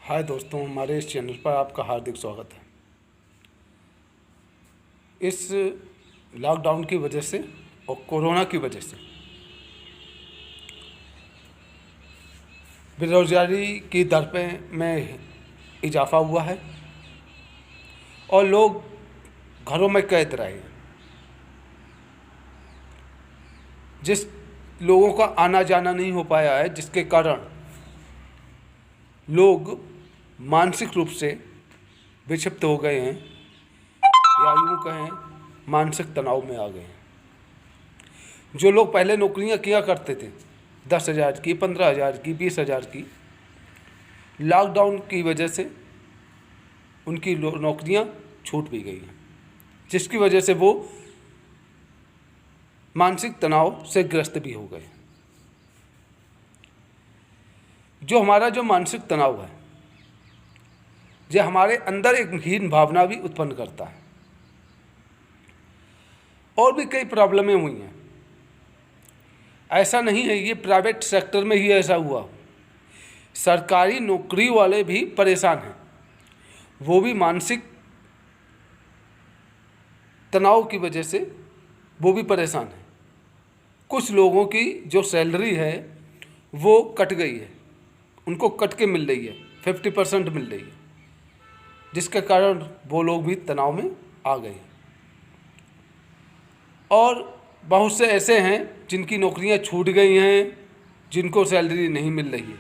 हाय दोस्तों, हमारे इस चैनल पर आपका हार्दिक स्वागत है। इस लॉकडाउन की वजह से और कोरोना की वजह से बेरोज़गारी की दर पे में इजाफ़ा हुआ है और लोग घरों में कैद रहे हैं। जिस लोगों का आना जाना नहीं हो पाया है, जिसके कारण लोग मानसिक रूप से विक्षिप्त हो गए हैं या यूँ कहें मानसिक तनाव में आ गए हैं। जो लोग पहले नौकरियां किया करते थे 10,000 की, 15,000 की, 20,000 की, लॉकडाउन की वजह से उनकी नौकरियां छूट भी गई हैं, जिसकी वजह से वो मानसिक तनाव से ग्रस्त भी हो गए। जो हमारा जो मानसिक तनाव है, यह हमारे अंदर एक हीन भावना भी उत्पन्न करता है। और भी कई प्रॉब्लमें हुई हैं। ऐसा नहीं है ये प्राइवेट सेक्टर में ही ऐसा हुआ, सरकारी नौकरी वाले भी परेशान हैं। वो भी मानसिक तनाव की वजह से वो भी परेशान हैं। कुछ लोगों की जो सैलरी है वो कट गई है, उनको कट के मिल रही है, 50% मिल रही है, जिसके कारण वो लोग भी तनाव में आ गए। और बहुत से ऐसे हैं जिनकी नौकरियां छूट गई हैं, जिनको सैलरी नहीं मिल रही है।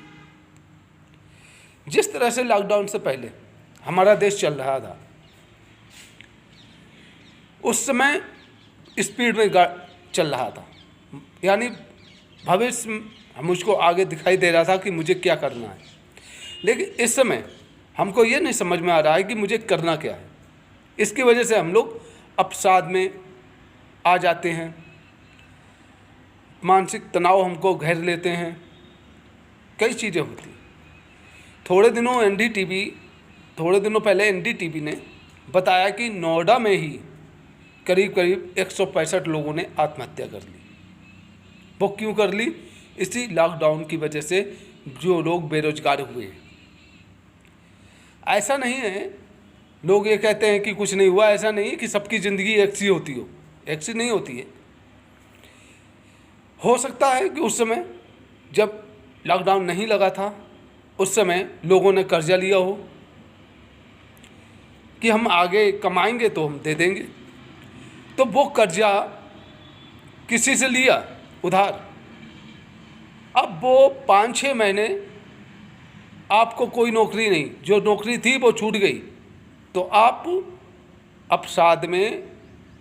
जिस तरह से लॉकडाउन से पहले हमारा देश चल रहा था, उस समय स्पीड में चल रहा था, यानी भविष्य मुझको आगे दिखाई दे रहा था कि मुझे क्या करना है। लेकिन इस समय हमको ये नहीं समझ में आ रहा है कि मुझे करना क्या है। इसकी वजह से हम लोग अवसाद में आ जाते हैं, मानसिक तनाव हमको घेर लेते हैं, कई चीज़ें होती। थोड़े दिनों पहले एनडीटीवी ने बताया कि नोएडा में ही करीब 165 लोगों ने आत्महत्या कर ली। वो क्यों कर ली? इसी लॉकडाउन की वजह से जो लोग बेरोजगार हुए हैं। ऐसा नहीं है, लोग ये कहते हैं कि कुछ नहीं हुआ। ऐसा नहीं है कि सबकी ज़िंदगी एक सी होती हो, एक सी नहीं होती है। हो सकता है कि उस समय जब लॉकडाउन नहीं लगा था, उस समय लोगों ने कर्जा लिया हो कि हम आगे कमाएंगे तो हम दे देंगे, तो वो कर्जा किसी से लिया उधार। अब वो 5-6 महीने आपको कोई नौकरी नहीं, जो नौकरी थी वो छूट गई, तो आप अवसाद में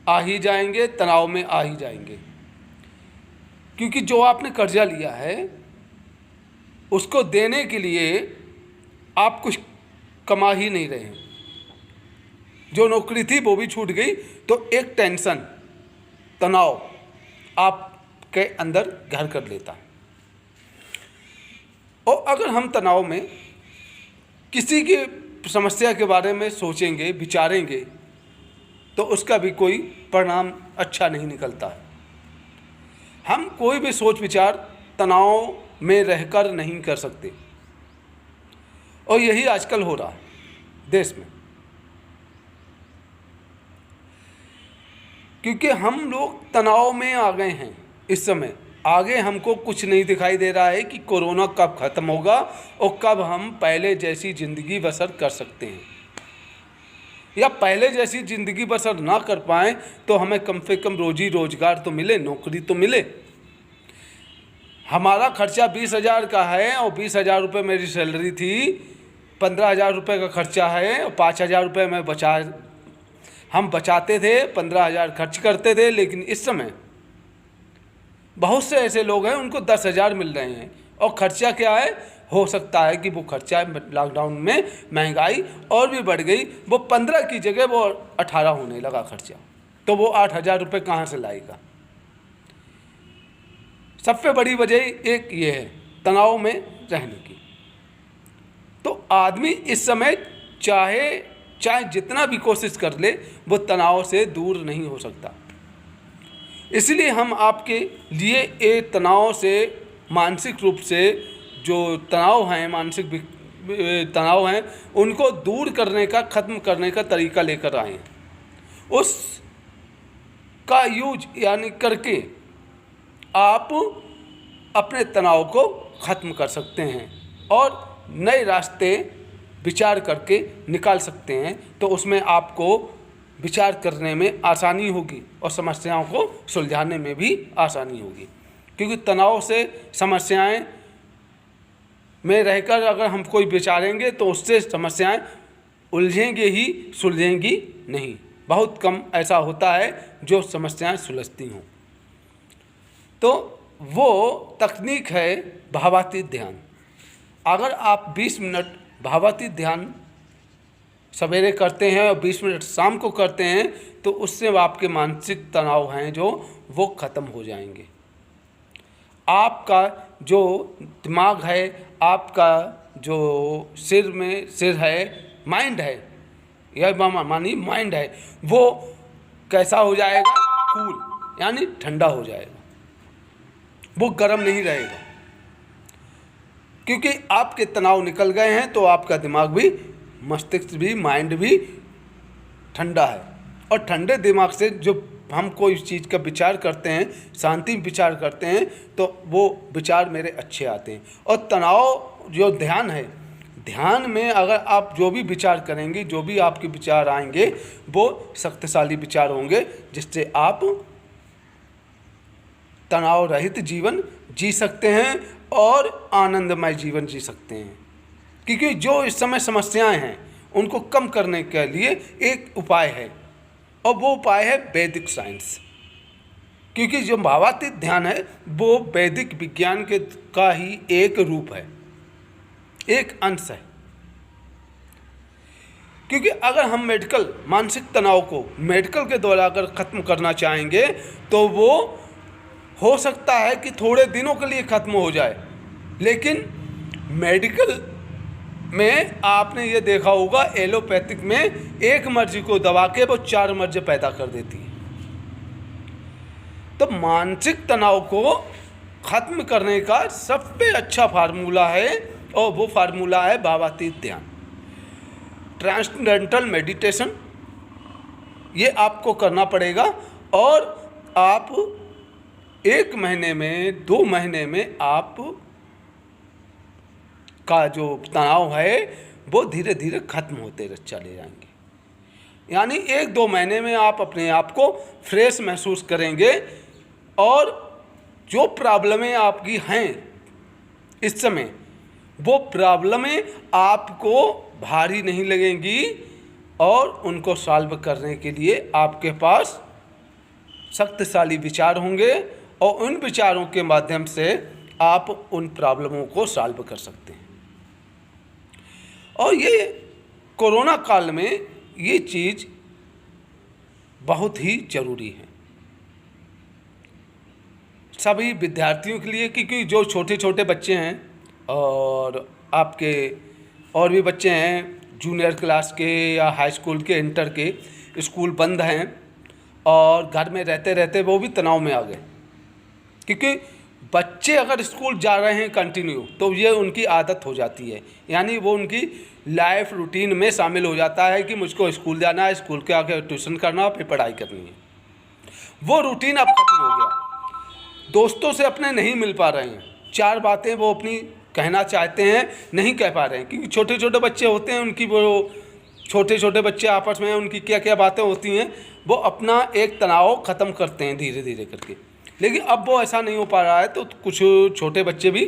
आ ही जाएंगे, तनाव में आ ही जाएंगे। क्योंकि जो आपने कर्जा लिया है उसको देने के लिए आप कुछ कमा ही नहीं रहे हैं। जो नौकरी थी वो भी छूट गई, तो एक टेंशन, तनाव आपके अंदर घर कर लेता है। और अगर हम तनाव में किसी की समस्या के बारे में सोचेंगे, विचारेंगे, तो उसका भी कोई परिणाम अच्छा नहीं निकलता है। हम कोई भी सोच विचार तनाव में रहकर नहीं कर सकते, और यही आजकल हो रहा है देश में। क्योंकि हम लोग तनाव में आ गए हैं इस समय। आगे हमको कुछ नहीं दिखाई दे रहा है कि कोरोना कब ख़त्म होगा और कब हम पहले जैसी ज़िंदगी बसर कर सकते हैं, या पहले जैसी ज़िंदगी बसर ना कर पाएँ तो हमें कम से कम रोजी रोजगार तो मिले, नौकरी तो मिले। हमारा खर्चा 20,000 का है और 20,000 रुपये मेरी सैलरी थी, 15,000 रुपये का खर्चा है और 5,000 रुपये हम बचाते थे, 15,000 खर्च करते थे। लेकिन इस समय बहुत से ऐसे लोग हैं उनको 10,000 मिल रहे हैं, और खर्चा क्या है? हो सकता है कि वो खर्चा लॉकडाउन में महंगाई और भी बढ़ गई, वो 15 की जगह वो 18 होने लगा खर्चा, तो वो 8,000 रुपये कहाँ से लाएगा? सबसे बड़ी वजह एक ये है तनाव में रहने की। तो आदमी इस समय चाहे जितना भी कोशिश कर ले, वो तनाव से दूर नहीं हो सकता। इसलिए हम आपके लिए ये तनाव से, मानसिक रूप से जो तनाव हैं, मानसिक तनाव हैं उनको दूर करने का, ख़त्म करने का तरीका लेकर आए हैं। उस का यूज यानी करके आप अपने तनाव को ख़त्म कर सकते हैं और नए रास्ते विचार करके निकाल सकते हैं। तो उसमें आपको विचार करने में आसानी होगी और समस्याओं को सुलझाने में भी आसानी होगी, क्योंकि तनाव से समस्याएं में रहकर अगर हम कोई विचारेंगे तो उससे समस्याएं उलझेंगे ही, सुलझेंगी नहीं। बहुत कम ऐसा होता है जो समस्याएं सुलझती हों। तो वो तकनीक है भावातीत ध्यान। अगर आप 20 मिनट भावातीत ध्यान सवेरे करते हैं और 20 मिनट शाम को करते हैं तो उससे आपके मानसिक तनाव हैं जो वो ख़त्म हो जाएंगे। आपका जो दिमाग है, आपका जो सिर है, माइंड है, यह मानिए माइंड है, वो कैसा हो जाएगा? कूल, यानी ठंडा हो जाएगा, वो गर्म नहीं रहेगा, क्योंकि आपके तनाव निकल गए हैं। तो आपका दिमाग भी, मस्तिष्क भी, माइंड भी ठंडा है। और ठंडे दिमाग से जो हम कोई चीज़ का विचार करते हैं, शांति विचार करते हैं, तो वो विचार मेरे अच्छे आते हैं। और तनाव जो ध्यान है, ध्यान में अगर आप जो भी विचार करेंगे, जो भी आपके विचार आएंगे, वो शक्तिशाली विचार होंगे, जिससे आप तनाव रहित जीवन जी सकते हैं और आनंदमय जीवन जी सकते हैं। क्योंकि जो इस समय समस्याएं हैं उनको कम करने के लिए एक उपाय है, और वो उपाय है वैदिक साइंस। क्योंकि जो भावातीत ध्यान है वो वैदिक विज्ञान के का ही एक रूप है, एक अंश है। क्योंकि अगर हम मानसिक तनाव को मेडिकल के द्वारा अगर ख़त्म करना चाहेंगे तो वो हो सकता है कि थोड़े दिनों के लिए ख़त्म हो जाए, लेकिन मेडिकल में आपने ये देखा होगा, एलोपैथिक में एक मर्ज को दबा के वो 4 मर्ज पैदा कर देती है। तो मानसिक तनाव को ख़त्म करने का सबसे अच्छा फार्मूला है, और वो फार्मूला है भावातीत ध्यान, ट्रांसेंडेंटल मेडिटेशन। ये आपको करना पड़ेगा, और आप 1 महीने में, 2 महीने में आप का जो तनाव है वो धीरे धीरे खत्म होते चले जाएंगे। यानी 1-2 महीने में आप अपने आप को फ्रेश महसूस करेंगे, और जो प्रॉब्लमें आपकी हैं इस समय, वो प्रॉब्लमें आपको भारी नहीं लगेंगी, और उनको सॉल्व करने के लिए आपके पास शक्तिशाली विचार होंगे, और उन विचारों के माध्यम से आप उन प्रॉब्लमों को सॉल्व कर सकते हैं। और ये कोरोना काल में ये चीज़ बहुत ही ज़रूरी है सभी विद्यार्थियों के लिए, क्योंकि जो छोटे छोटे बच्चे हैं और आपके और भी बच्चे हैं जूनियर क्लास के या हाई स्कूल के, इंटर के, स्कूल बंद हैं और घर में रहते रहते वो भी तनाव में आ गए। क्योंकि बच्चे अगर स्कूल जा रहे हैं कंटिन्यू तो ये उनकी आदत हो जाती है, यानी वो उनकी लाइफ रूटीन में शामिल हो जाता है कि मुझको स्कूल जाना है, स्कूल के आके ट्यूशन करना, फिर पढ़ाई करनी है। वो रूटीन अब खत्म हो गया। दोस्तों से अपने नहीं मिल पा रहे हैं, 4 बातें वो अपनी कहना चाहते हैं, नहीं कह पा रहे हैं, क्योंकि छोटे छोटे बच्चे होते हैं, उनकी वो छोटे छोटे बच्चे आपस में उनकी क्या क्या बातें होती हैं, वो अपना एक तनाव ख़त्म करते हैं धीरे धीरे करके। लेकिन अब वो ऐसा नहीं हो पा रहा है, तो कुछ छोटे बच्चे भी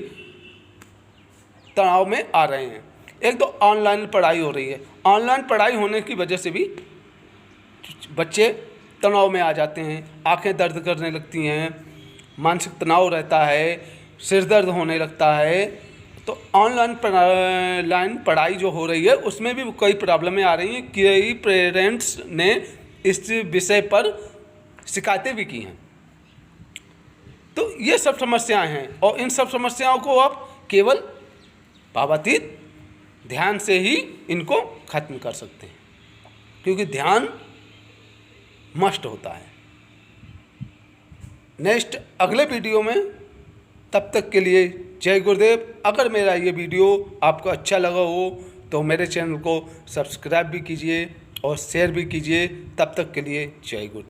तनाव में आ रहे हैं। एक तो ऑनलाइन पढ़ाई हो रही है, ऑनलाइन पढ़ाई होने की वजह से भी बच्चे तनाव में आ जाते हैं, आंखें दर्द करने लगती हैं, मानसिक तनाव रहता है, सिर दर्द होने लगता है। तो ऑनलाइन पढ़ाई जो हो रही है उसमें भी कई प्रॉब्लमें आ रही हैं। कई पेरेंट्स ने इस विषय पर शिकायतें भी की हैं। तो ये सब समस्याएं हैं, और इन सब समस्याओं को आप केवल भावातीत ध्यान से ही इनको खत्म कर सकते हैं, क्योंकि ध्यान मस्ट होता है। नेक्स्ट अगले वीडियो में, तब तक के लिए जय गुरुदेव। अगर मेरा ये वीडियो आपको अच्छा लगा हो तो मेरे चैनल को सब्सक्राइब भी कीजिए और शेयर भी कीजिए। तब तक के लिए जय गुरु।